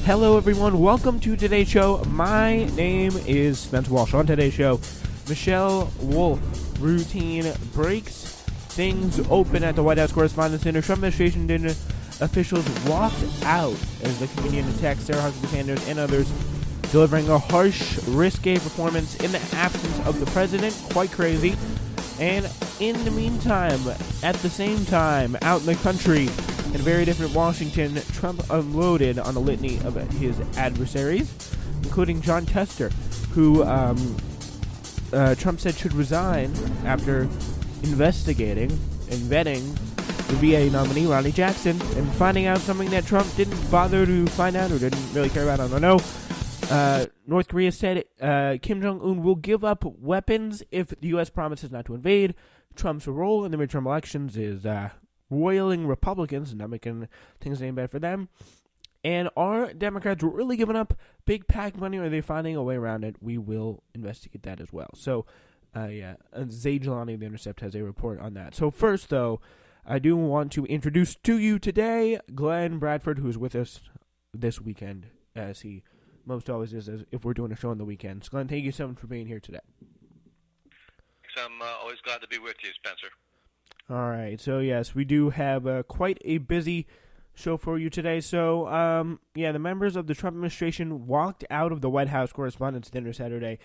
Hello everyone, welcome to today's show. My name is Spencer Walsh. On today's show, Michelle Wolf routine breaks things open at the White House Correspondents' Dinner. Trump administration dinner officials walked out as the comedian attacked Sarah Huckabee Sanders and others, delivering a harsh, risque performance in the absence of the president. Quite crazy. And in the meantime, at the same time, out in the country, in a very different Washington, Trump unloaded on a litany of his adversaries, including John Tester, who Trump said should resign after investigating and vetting the VA nominee, Ronnie Jackson, and finding out something that Trump didn't bother to find out or didn't really care about. I don't know. North Korea said Kim Jong-un will give up weapons if the U.S. promises not to invade. Trump's role in the midterm elections is roiling Republicans and not making things any better for them. And are Democrats really giving up big PAC money, or are they finding a way around it? We will investigate that as well. So, Zay Jelani of The Intercept has a report on that. So first, though, I do want to introduce to you today Glenn Bradford, who is with us this weekend, as he most always is if we're doing a show on the weekends. Glenn, thank you so much for being here today. I'm always glad to be with you, Spencer. All right, so yes, we do have quite a busy show for you today. So, the members of the Trump administration walked out of the White House Correspondents' Dinner Saturday.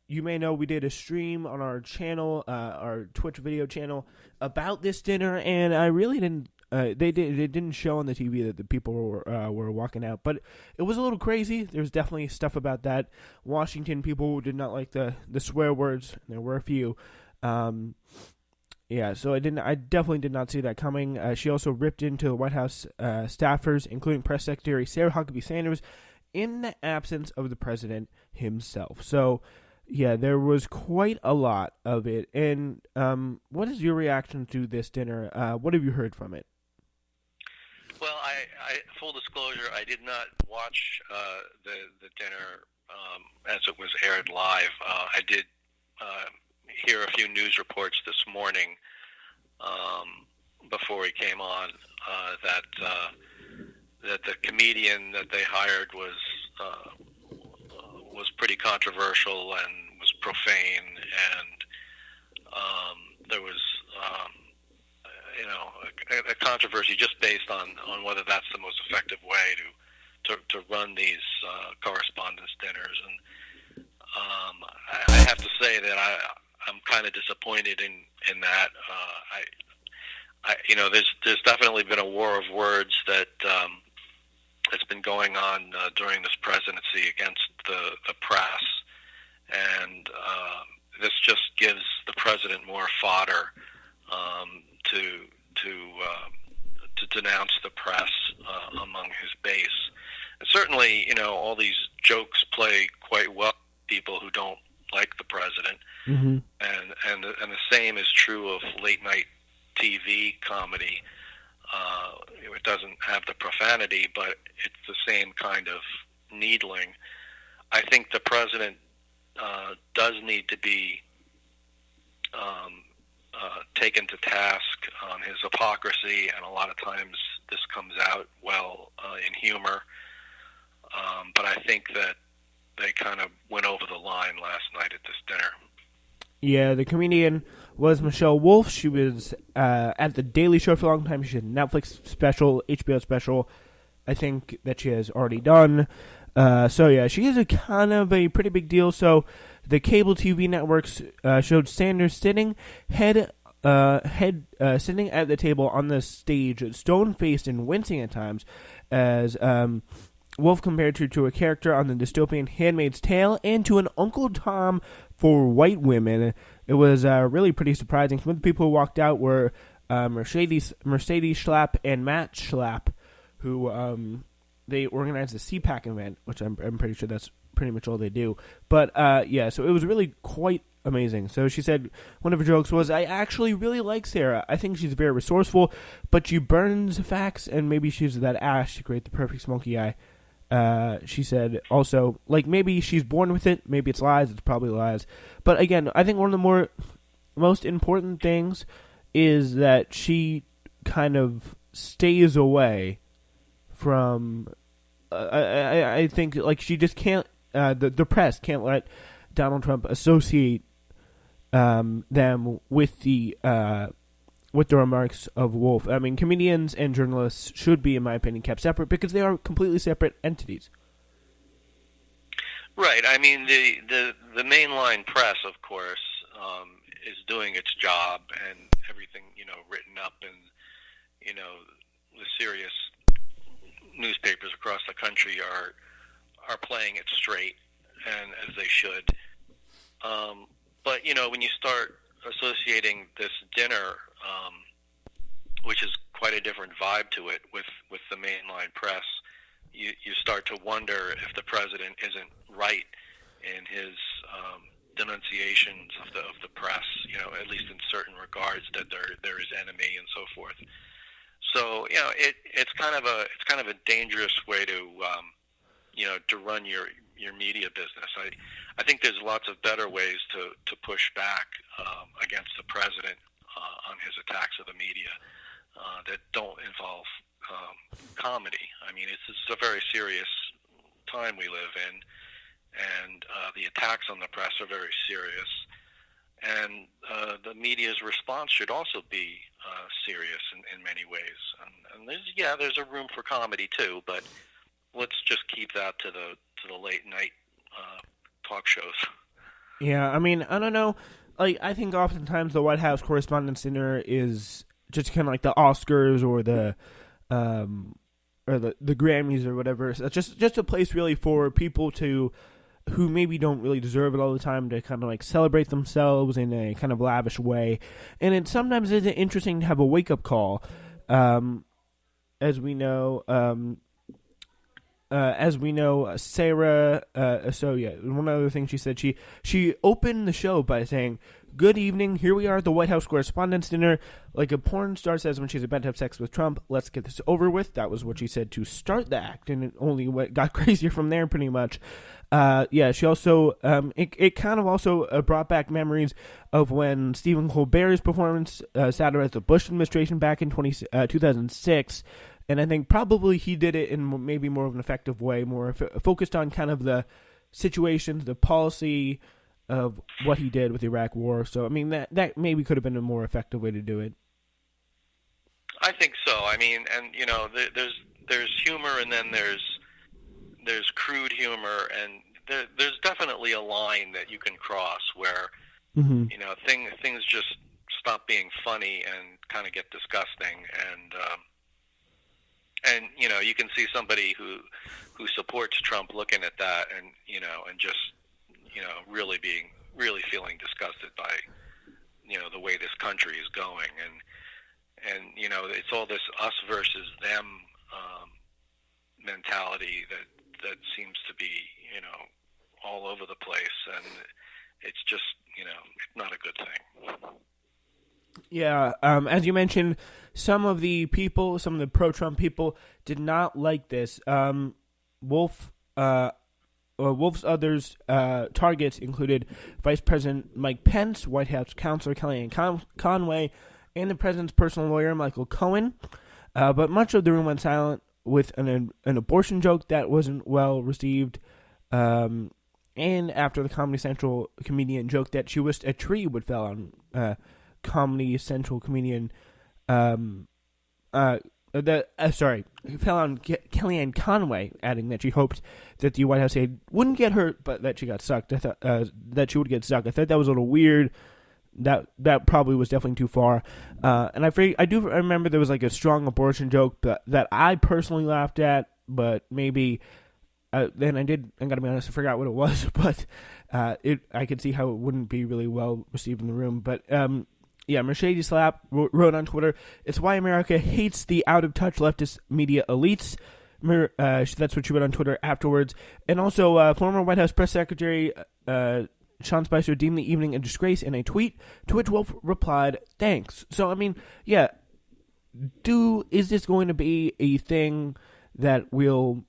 You may know we did a stream on our channel, our Twitch video channel, about this dinner, and I really didn't. It didn't show on the TV that the people were walking out, but it was a little crazy. There's definitely stuff about that. Washington people did not like the swear words. There were a few. So I definitely did not see that coming. She also ripped into the White House staffers, including Press Secretary Sarah Huckabee Sanders, in the absence of the president himself. So, yeah, there was quite a lot of it. And what is your reaction to this dinner? What have you heard from it? Well, I full disclosure, I did not watch the dinner as it was aired live. I did hear a few news reports this morning before we came on that the comedian that they hired was pretty controversial and was profane, and there was a controversy just based on whether that's the most effective way to run these correspondence dinners. And I have to say that I'm kind of disappointed in that. There's definitely been a war of words that has been going on during this presidency against the press, and this just gives the president more fodder to denounce the press among his base. And certainly, all these jokes play quite well with people who don't like the president, mm-hmm. and the same is true of late night TV comedy. It doesn't have the profanity, but it's the same kind of needling. I think the president does need to be taken to task on his hypocrisy, and a lot of times this comes out well in humor. But I think that they kind of went over the line last night at this dinner. Yeah, the comedian was Michelle Wolf. She was at The Daily Show for a long time. She had a Netflix special, HBO special, I think, that she has already done. She is a kind of a pretty big deal. So the cable TV networks showed Sanders sitting sitting at the table on the stage, stone-faced and wincing at times, as Wolf compared her to a character on the dystopian Handmaid's Tale and to an Uncle Tom for white women. It was really pretty surprising. Some of the people who walked out were Mercedes Schlapp and Matt Schlapp, who they organized the CPAC event, which I'm pretty sure that's pretty much all they do. But so it was really quite amazing. So she said one of her jokes was, "I actually really like Sarah. I think she's very resourceful, but she burns facts, and maybe she uses that ash to create the perfect smoky eye." She said also, maybe she's born with it, maybe it's lies, it's probably lies. But again, I think one of the most important things is that she kind of stays away from I think like she just can't. The press can't let Donald Trump associate them with the remarks of Wolf. I mean, comedians and journalists should be, in my opinion, kept separate because they are completely separate entities. Right. I mean, the mainline press, of course, is doing its job, and everything written up in the serious newspapers across the country are playing it straight, and as they should. But when you start associating this dinner, which is quite a different vibe to it, with the mainline press, you start to wonder if the president isn't right in his denunciations of the press. At least in certain regards, that there is enemy and so forth. So it's kind of a dangerous way to run your media business. I think there's lots of better ways to push back against the president on his attacks of the media that don't involve comedy. I mean, it's a very serious time we live in, and the attacks on the press are very serious. And the media's response should also be serious in many ways. And there's a room for comedy too, but let's just keep that to the late night talk shows. Yeah, I mean, I don't know. Like, I think oftentimes the White House Correspondents' Dinner is just kind of like the Oscars or the Grammys or whatever. So it's just a place really for people who maybe don't really deserve it all the time to kind of like celebrate themselves in a kind of lavish way. And it sometimes is interesting to have a wake-up call. As we know, Sarah, one other thing she said, she opened the show by saying, "Good evening, here we are at the White House Correspondents' Dinner. Like a porn star says when she's about to have sex with Trump, let's get this over with." That was what she said to start the act, and it only got crazier from there pretty much. She also, it kind of also brought back memories of when Stephen Colbert's performance satirized the Bush administration back in 2006. And I think probably he did it in maybe more of an effective way, more focused on kind of the situations, the policy of what he did with the Iraq War. So, I mean, that maybe could have been a more effective way to do it. I think so. I mean, and there's humor, and then there's crude humor, and there's definitely a line that you can cross where things just stop being funny and kind of get disgusting, and you can see somebody who supports Trump looking at that and just really feeling disgusted by the way this country is going, and it's all this us versus them mentality that seems to be all over the place, and it's just it's not a good thing. Yeah, as you mentioned, some of the pro-Trump people did not like this. Wolf's others targets included Vice President Mike Pence, White House counselor Kellyanne Conway, and the president's personal lawyer Michael Cohen. But much of the room went silent with an abortion joke that wasn't well received. And after the Comedy Central comedian joked that she wished a tree would fall on Comedy Central comedian, fell on Kellyanne Conway, adding that she hoped that the White House aide wouldn't get hurt, but that she got sucked. I thought that she would get stuck. I thought that was a little weird. That probably was definitely too far. And I do remember there was like a strong abortion joke that I personally laughed at, but maybe then I gotta be honest, I forgot what it was, but I could see how it wouldn't be really well received in the room. But Mercedes Slap wrote on Twitter, "It's why America hates the out-of-touch leftist media elites." That's what she wrote on Twitter afterwards. And also, former White House Press Secretary Sean Spicer deemed the evening a disgrace in a tweet, to which Wolf replied, "Thanks." So, I mean, is this going to be a thing that will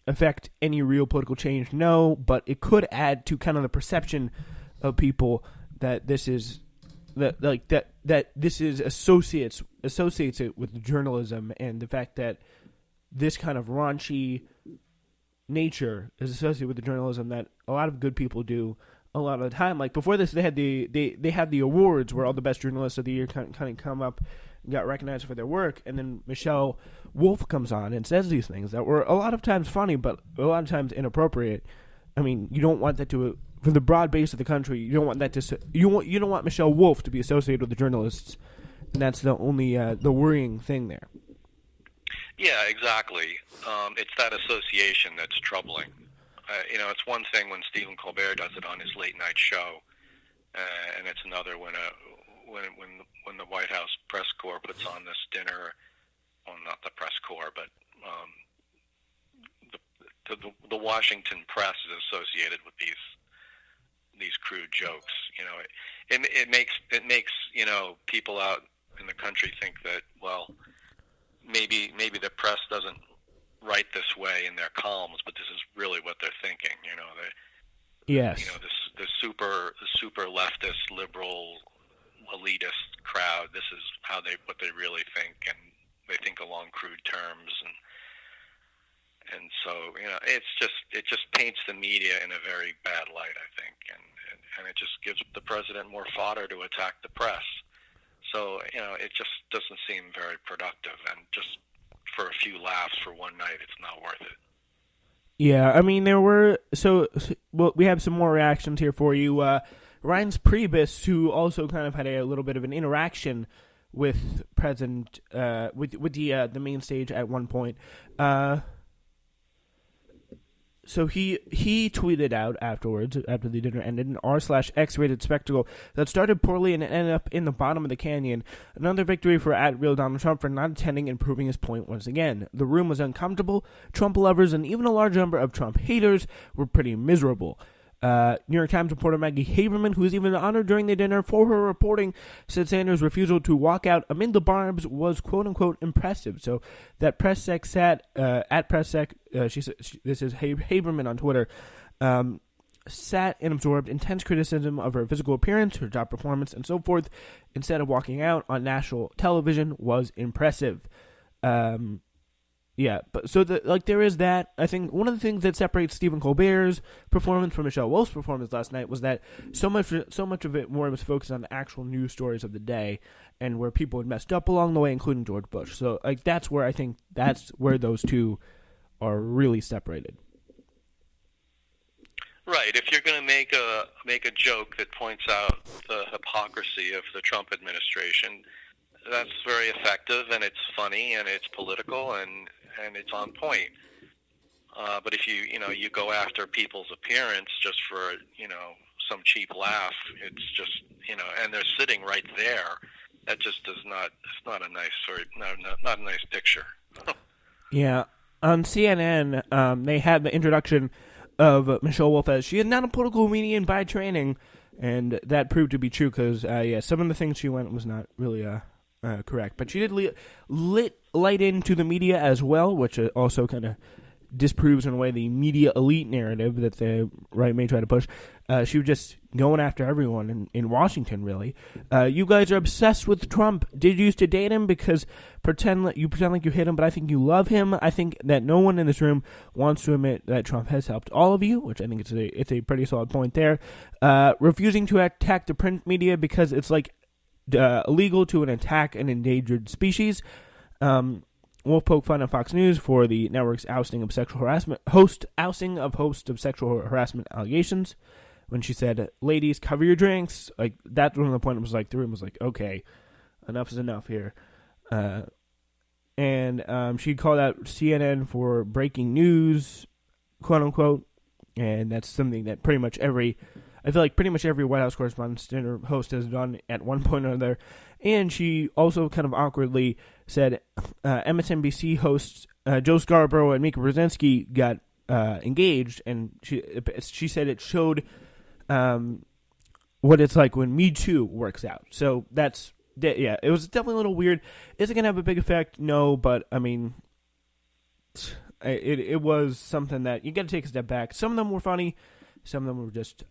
affect any real political change? No, but it could add to kind of the perception of people that this is that this is associates it with journalism, and the fact that this kind of raunchy nature is associated with the journalism that a lot of good people do a lot of the time. Like before this, they had the awards where all the best journalists of the year kind of come up and got recognized for their work, and then Michelle Wolf comes on and says these things that were a lot of times funny, but a lot of times inappropriate. I mean, you don't want that to for the broad base of the country. You don't want that to you don't want Michelle Wolf to be associated with the journalists, and that's the only the worrying thing there. Yeah, exactly. It's that association that's troubling. It's one thing when Stephen Colbert does it on his late night show, and it's another when the White House press corps puts on this dinner. Well, not the press corps, but the Washington press is associated with these crude jokes. It makes people out in the country think that, well, maybe the press doesn't write this way in their columns, but this is really what they're thinking. Yes. The super leftist, liberal, elitist crowd. This is what they really think, and they think along crude terms, and so it just paints the media in a very bad light, I think, and it just gives the president more fodder to attack the press. So it just doesn't seem very productive, and just for a few laughs for one night, it's not worth it. Yeah, I mean, we have some more reactions here for you. Reince Priebus, who also kind of had a little bit of an interaction with President, with the main stage at one point. So he tweeted out afterwards, after the dinner ended, an r/X-rated spectacle that started poorly and ended up in the bottom of the canyon. Another victory for @real Donald Trump for not attending and proving his point once again. The room was uncomfortable. Trump lovers and even a large number of Trump haters were pretty miserable. New York Times reporter Maggie Haberman, who was even honored during the dinner for her reporting, said Sanders' refusal to walk out amid the barbs was quote-unquote impressive. So that press sec sat at press sec, this is Haberman on Twitter, sat and absorbed intense criticism of her physical appearance, her job performance, and so forth, instead of walking out on national television was impressive. Yeah, but so there is that. I think one of the things that separates Stephen Colbert's performance from Michelle Wolf's performance last night was that so much of it more was focused on the actual news stories of the day, and where people had messed up along the way, including George Bush. So that's where I think those two are really separated. Right. If you're going to make a joke that points out the hypocrisy of the Trump administration, that's very effective, and it's funny, and it's political, and it's on point. But if you go after people's appearance just for some cheap laugh, it's just and they're sitting right there. That just does not. It's not a not a nice picture. Yeah, on CNN, they had the introduction of Michelle Wolf as she is not a political comedian by training, and that proved to be true because some of the things she went was not really correct, but she did light into the media as well, which also kind of disproves in a way the media elite narrative that the right may try to push. She was just going after everyone in Washington, really. You guys are obsessed with Trump. Did you used to date him? Because pretend like you hate him, but I think you love him. I think that no one in this room wants to admit that Trump has helped all of you, which I think it's a pretty solid point there. Refusing to attack the print media because it's illegal to attack an endangered species. Wolf poked fun at Fox News for the network's ousting of sexual harassment, host of sexual harassment allegations. When she said, "Ladies, cover your drinks," that's when the point was the room was okay, enough is enough here. And she called out CNN for breaking news, quote unquote, and that's something that pretty much every White House Correspondents' Dinner host has done at one point or another. And she also kind of awkwardly said MSNBC hosts Joe Scarborough and Mika Brzezinski got engaged, and she said it showed what it's like when Me Too works out. So it was definitely a little weird. Is it going to have a big effect? No, but I mean, it was something that you got to take a step back. Some of them were funny, some of them were just